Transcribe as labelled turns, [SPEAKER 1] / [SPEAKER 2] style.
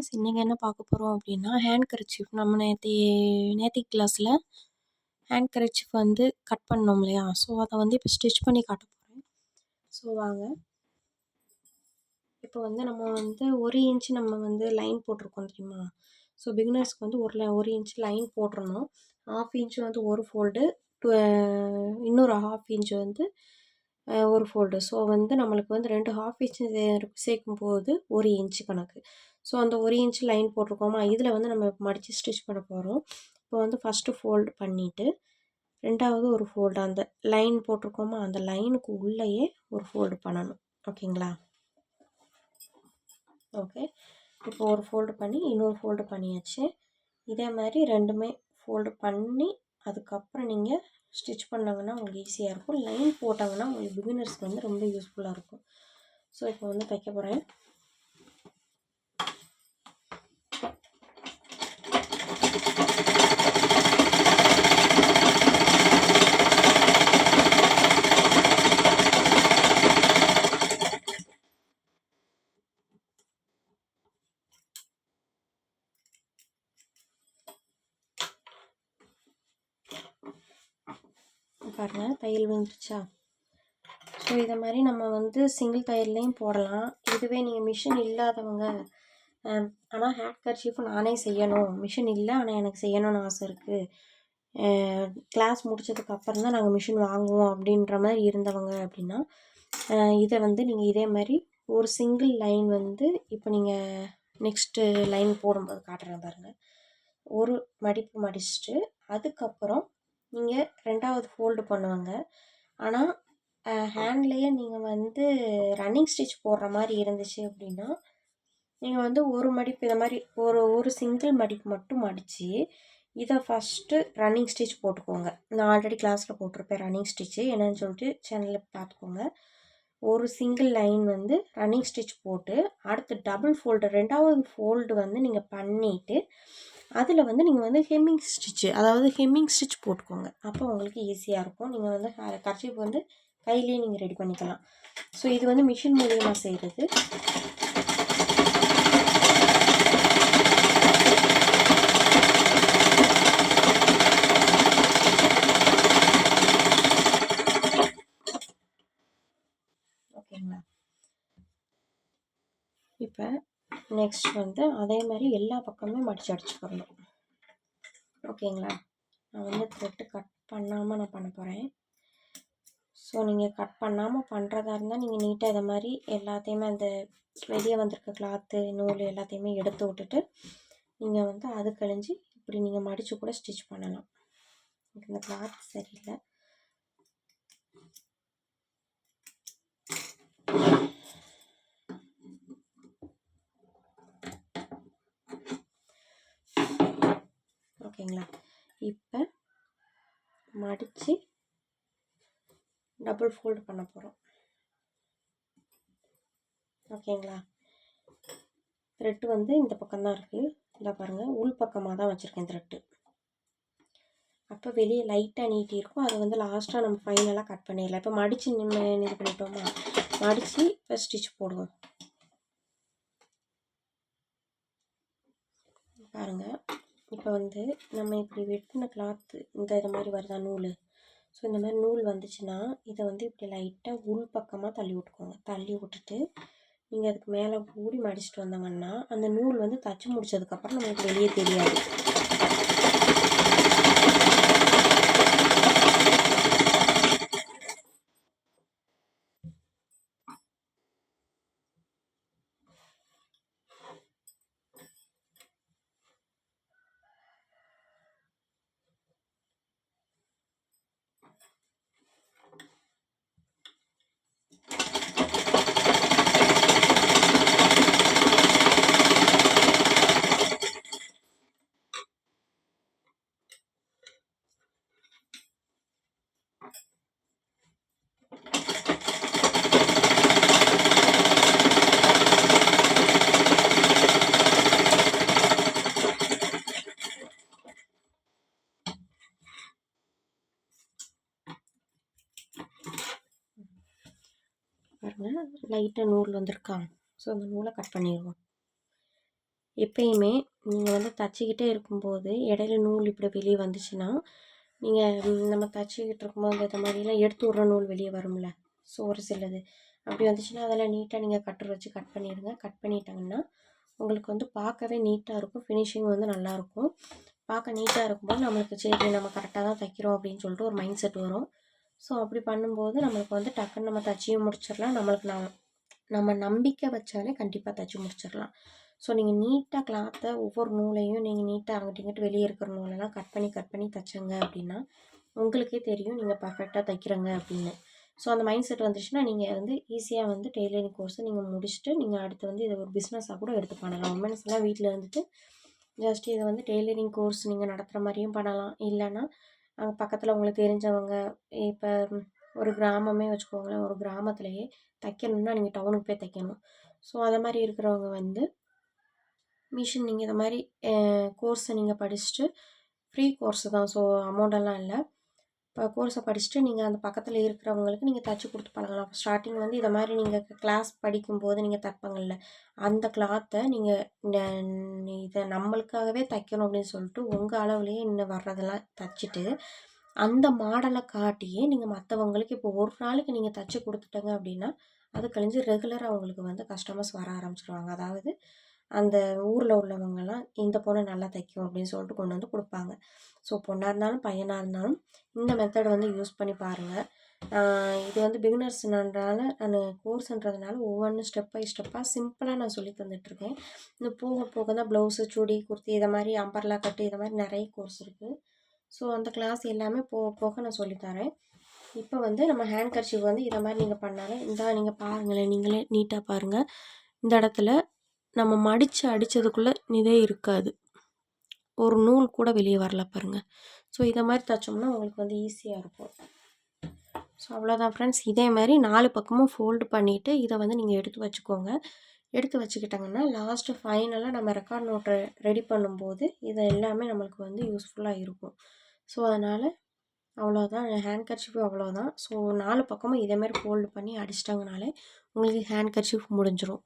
[SPEAKER 1] Friends, இன்றைக்கி என்ன பார்க்க போகிறோம் அப்படின்னா ஹேண்ட் கர்ச்சீஃப். நம்ம நேத்தி கிளாஸில் ஹேண்ட் கர்ச்சீஃப் வந்து கட் பண்ணோம் இல்லையா? ஸோ அதை வந்து இப்போ ஸ்டிச் பண்ணி காட்ட போகிறேன். ஸோ வாங்க. இப்போ வந்து நம்ம வந்து 1 இன்ச்சு நம்ம வந்து லைன் போட்டிருக்கோம் தெரியுமா? ஸோ பிகினர்ஸ்க்கு வந்து 1 இன்ச் லைன் போட்டுறணும். 1/2 இன்ச்சு வந்து ஒரு ஃபோல்டு, இன்னொரு 1/2 இன்ச்சு வந்து ஒரு ஃபோல்டு. ஸோ வந்து நம்மளுக்கு வந்து 2 1/2 இன்ச்சு சேர்க்கும்போது 1 இன்ச்சு கணக்கு. ஸோ அந்த 1 இன்ச்சு லைன் போட்டிருக்கோமா, இதில் வந்து நம்ம மடித்து ஸ்டிச் பண்ண போகிறோம். இப்போ வந்து ஃபஸ்ட்டு ஃபோல்டு பண்ணிவிட்டு, ரெண்டாவது ஒரு ஃபோல்டு அந்த லைன் போட்டிருக்கோமா, அந்த லைனுக்கு உள்ளேயே ஒரு ஃபோல்டு பண்ணணும். ஓகேங்களா? ஓகே. இப்போ ஒரு ஃபோல்டு பண்ணி இன்னொரு ஃபோல்டு பண்ணியாச்சு. இதே மாதிரி ரெண்டுமே ஃபோல்டு பண்ணி அதுக்கப்புறம் நீங்கள் ஸ்டிச் பண்ணாங்கன்னா உங்களுக்கு ஈஸியாக இருக்கும். லைன் போட்டாங்கன்னா உங்களுக்கு பிகினர்ஸ்க்கு வந்து ரொம்ப யூஸ்ஃபுல்லாக இருக்கும். ஸோ இப்போ வந்து தைக்க போகிறேன். பாருங்கள், தையல் விழுந்துருச்சா? ஸோ இதை மாதிரி நம்ம வந்து சிங்கிள் தையல்லையும் போடலாம். இதுவே நீங்கள் மிஷின் இல்லாதவங்க, ஆனால் ஹேண்ட் கர்ச்சீஃப் நானே செய்யணும், மிஷின் இல்லை ஆனால் எனக்கு செய்யணும்னு ஆசை இருக்குது, கிளாஸ் முடித்ததுக்கப்புறம் தான் நாங்கள் மிஷின் வாங்குவோம் அப்படின்ற மாதிரி இருந்தவங்க அப்படின்னா, இதை வந்து நீங்கள் இதே மாதிரி ஒரு சிங்கிள் லைன் வந்து இப்போ நீங்கள் நெக்ஸ்ட்டு லைன் போடும்போது காட்டுறேன் பாருங்கள். ஒரு மடிப்பு மடிச்சுட்டு அதுக்கப்புறம் நீங்கள் ரெண்டாவது ஃபோல்டு பண்ணுவாங்க. ஆனால் ஹேண்ட்லேயே நீங்கள் வந்து ரன்னிங் ஸ்டிச் போடுற மாதிரி இருந்துச்சு அப்படின்னா, நீங்கள் வந்து ஒரு மடிப்பு இதை மாதிரி ஒரு சிங்கிள் மடிப்பு மட்டும் மடித்து இதை ஃபஸ்ட்டு ரன்னிங் ஸ்டிச் போட்டுக்கோங்க. நான் ஆல்ரெடி கிளாஸில் போட்டிருப்பேன் ரன்னிங் ஸ்டிச்சு என்னன்னு சொல்லிட்டு சேனலில் பார்த்துக்கோங்க. ஒரு சிங்கிள் லைன் வந்து ரன்னிங் ஸ்டிச் போட்டு அடுத்து டபுள் ஃபோல்டு, ரெண்டாவது ஃபோல்டு வந்து நீங்கள் பண்ணிவிட்டு அதில் வந்து நீங்கள் வந்து ஹெம்மிங் ஸ்டிச்சு, அதாவது ஹெம்மிங் ஸ்டிச் போட்டுக்கோங்க. அப்போ உங்களுக்கு ஈஸியாக இருக்கும். நீங்கள் வந்து கர்ச்சீஃப் வந்து கையிலேயே நீங்கள் ரெடி பண்ணிக்கலாம். ஸோ இது வந்து மிஷின் மூலியமாக செய்கிறது. ஓகேங்களா? இப்போ நெக்ஸ்ட் வந்து அதே மாதிரி எல்லா பக்கமுமே மடித்து அடிச்சுக்கணும். ஓகேங்களா? நான் வந்து த்ரெட்டு கட் பண்ணாமல் நான் பண்ண போகிறேன். ஸோ நீங்கள் கட் பண்ணாமல் பண்ணுறதா இருந்தால் நீங்கள் நீட்டாக இதை மாதிரி எல்லாத்தையுமே அந்த வெளியே வந்திருக்க கிளாத்து, நூல் எல்லாத்தையுமே எடுத்து விட்டுட்டு நீங்கள் வந்து அது கழிஞ்சு இப்படி நீங்கள் மடித்து கூட ஸ்டிச் பண்ணலாம். இந்த கிளாத் சரியில்லை. ஓகேங்களா? இப்போ மடித்து டபுள் ஃபோல்டு பண்ண போகிறோம். ஓகேங்களா? த்ரெட்டு வந்து இந்த பக்கம்தான் இருக்குது. இல்லை பாருங்கள், உள் பக்கமாக தான் வச்சுருக்கேன் த்ரெட்டு. அப்போ வெளியே லைட்டாக நீட்டி இருக்கும். அதை வந்து லாஸ்ட்டாக நம்ம ஃபைனலாக கட் பண்ணிடலாம். இப்போ மடித்து நம்ம இது பண்ணிட்டோமா, மடித்து இப்போ ஸ்டிச் போடுவோம். பாருங்கள், இப்போ வந்து நம்ம இப்படி வெட்டின கிளாத்து இது மாதிரி வருதா நூல். ஸோ இந்த மாதிரி நூல் வந்துச்சுன்னா இதை வந்து இப்படி லைட்டாக உள் பக்கமாக தள்ளி விட்டுக்கோங்க. தள்ளி விட்டுட்டு நீங்கள் அதுக்கு மேலே கூடி மடிச்சுட்டு வந்தாங்கன்னா அந்த நூல் வந்து தச்சு முடிச்சதுக்கப்புறம் நமக்கு வெளியே தெரியாது. பாருங்கள், லைட்டாக நூல் வந்திருக்கா. ஸோ அந்த நூலை கட் பண்ணிடுவோம். எப்பயுமே நீங்கள் வந்து தச்சிக்கிட்டே இருக்கும்போது இடையில நூல் இப்படி வெளியே வந்துச்சுன்னா, நீங்கள் நம்ம தச்சிக்கிட்டு இருக்கும்போது இந்த மாதிரிலாம் எடுத்து விட்ற நூல் வெளியே வரும்ல, ஸோ ஒரு சிலது அப்படி வந்துச்சுன்னா அதெல்லாம் நீட்டாக நீங்கள் கட்டர் வச்சு கட் பண்ணிடுங்க. கட் பண்ணிட்டாங்கன்னா உங்களுக்கு வந்து பார்க்கவே நீட்டாக இருக்கும். ஃபினிஷிங் வந்து நல்லாயிருக்கும். பார்க்க நீட்டாக இருக்கும்போது நம்மளுக்கு சரி நம்ம கரெக்டாக தான் தைக்கிறோம் அப்படின்னு சொல்லிட்டு ஒரு மைண்ட் செட் வரும். ஸோ அப்படி பண்ணும்போது நம்மளுக்கு வந்து டக்குன்னு நம்ம தச்சியும் முடிச்சிடலாம். நம்மளுக்கு நம்ம நம்பிக்கை வச்சாலே கண்டிப்பாக தைச்சி முடிச்சிடலாம். ஸோ நீங்கள் நீட்டாக கிளாத்தை ஒவ்வொரு நூலையும் நீங்கள் நீட்டாக அங்கிட்டு இங்கிட்டு வெளியே இருக்கிற நூலெல்லாம் கட் பண்ணி தைச்சங்க அப்படின்னா உங்களுக்கே தெரியும் நீங்கள் பர்ஃபெக்டாக தைக்கிறங்க அப்படின்னு. ஸோ அந்த மைண்ட் செட் வந்துச்சுன்னா நீங்கள் வந்து ஈஸியாக வந்து டெய்லரிங் கோர்ஸை நீங்கள் முடிச்சுட்டு நீங்கள் அடுத்து வந்து இதை ஒரு பிஸ்னஸாக கூட எடுத்து பண்ணலாம். உமன்ஸ்லாம் வீட்டில் இருந்துட்டு ஜஸ்ட் இதை வந்து டெய்லரிங் கோர்ஸ் நீங்கள் நடத்துகிற மாதிரியும் பண்ணலாம். இல்லைன்னா அங்கே பக்கத்தில் உங்களுக்கு தெரிஞ்சவங்க இப்போ ஒரு கிராமமே வச்சுக்கோங்களேன், ஒரு கிராமத்துலேயே தைக்கணும்னா நீங்கள் டவுனுக்கு போய் தைக்கணும். ஸோ அதை மாதிரி இருக்கிறவங்க வந்து மிஷின் நீங்கள் இந்த மாதிரி கோர்ஸை நீங்கள் படிச்சுட்டு ஃப்ரீ கோர்ஸு தான், ஸோ அமௌண்டெல்லாம் இல்லை. இப்போ கோர்ஸை படிச்சுட்டு நீங்கள் அந்த பக்கத்தில் இருக்கிறவங்களுக்கு நீங்கள் தைச்சி கொடுத்து பழகலாம். ஸ்டார்டிங் வந்து இதை மாதிரி நீங்கள் கிளாஸ் படிக்கும்போது நீங்கள் தைப்பாங்கள்ல, அந்த கிளாத்தை நீங்கள் இதை நம்மளுக்காகவே தைக்கணும் அப்படின்னு சொல்லிட்டு உங்கள் அளவுலேயே இன்னும் வர்றதெல்லாம் தைச்சிட்டு அந்த மாடலை காட்டியே நீங்கள் மற்றவங்களுக்கு இப்போ ஒரு நாளைக்கு நீங்கள் தைச்சி கொடுத்துட்டங்க அப்படின்னா அது கழிஞ்சு ரெகுலராக அவங்களுக்கு வந்து கஸ்டமர்ஸ் வர ஆரம்பிச்சிருவாங்க. அதாவது அந்த ஊரில் உள்ளவங்கலாம் இந்த பொண்ணு நல்லா தைக்கும் அப்படின்னு சொல்லிட்டு கொண்டு வந்து கொடுப்பாங்க. ஸோ பொண்ணாக இருந்தாலும் பையனாக இருந்தாலும் இந்த மெத்தடை வந்து யூஸ் பண்ணி பாருங்கள். இது வந்து பிகினர்ஸ்ன்றனால நான் கோர்ஸ்ன்றதுனால ஒவ்வொன்றும் ஸ்டெப் பை ஸ்டெப்பாக சிம்பிளாக நான் சொல்லி தந்துட்டுருக்கேன். இன்னும் போக போக தான் ப்ளவுஸு, சுடி, குர்த்தி இதை மாதிரி அம்பர்லா கட்டு இதை மாதிரி நிறைய கோர்ஸ் இருக்குது. ஸோ அந்த கிளாஸ் எல்லாமே போக போக நான் சொல்லித்தரேன். இப்போ வந்து நம்ம ஹேண்ட் கர்ச்சீஃப் வந்து இதை மாதிரி நீங்கள் பண்ணாலே நீங்கள் பாருங்களேன், நீங்களே நீட்டாக பாருங்கள். இந்த இடத்துல நம்ம மடித்து அடித்ததுக்குள்ளே இதே இருக்காது, ஒரு நூல் கூட வெளியே வரல பாருங்கள். ஸோ இதை மாதிரி தைச்சோம்னா உங்களுக்கு வந்து ஈஸியாக இருக்கும். ஸோ அவ்வளோதான் ஃப்ரெண்ட்ஸ். இதே மாதிரி 4 பக்கமும் ஃபோல்டு பண்ணிவிட்டு இதை வந்து நீங்கள் எடுத்து வச்சுக்கோங்க. எடுத்து வச்சுக்கிட்டாங்கன்னா லாஸ்ட்டு ஃபைனலாக நம்ம ரெக்கார்ட் நோட்டை ரெடி பண்ணும்போது இது எல்லாமே நம்மளுக்கு வந்து யூஸ்ஃபுல்லாக இருக்கும். ஸோ அதனால் அவ்வளோதான், ஹேண்ட் கர்ச்சீஃப் அவ்வளோதான். ஸோ 4 பக்கமும் இதேமாதிரி ஃபோல்டு பண்ணி அடிச்சிட்டாங்கனாலே உங்களுக்கு ஹேண்ட் கர்ச்சீஃப் முடிஞ்சிடும்.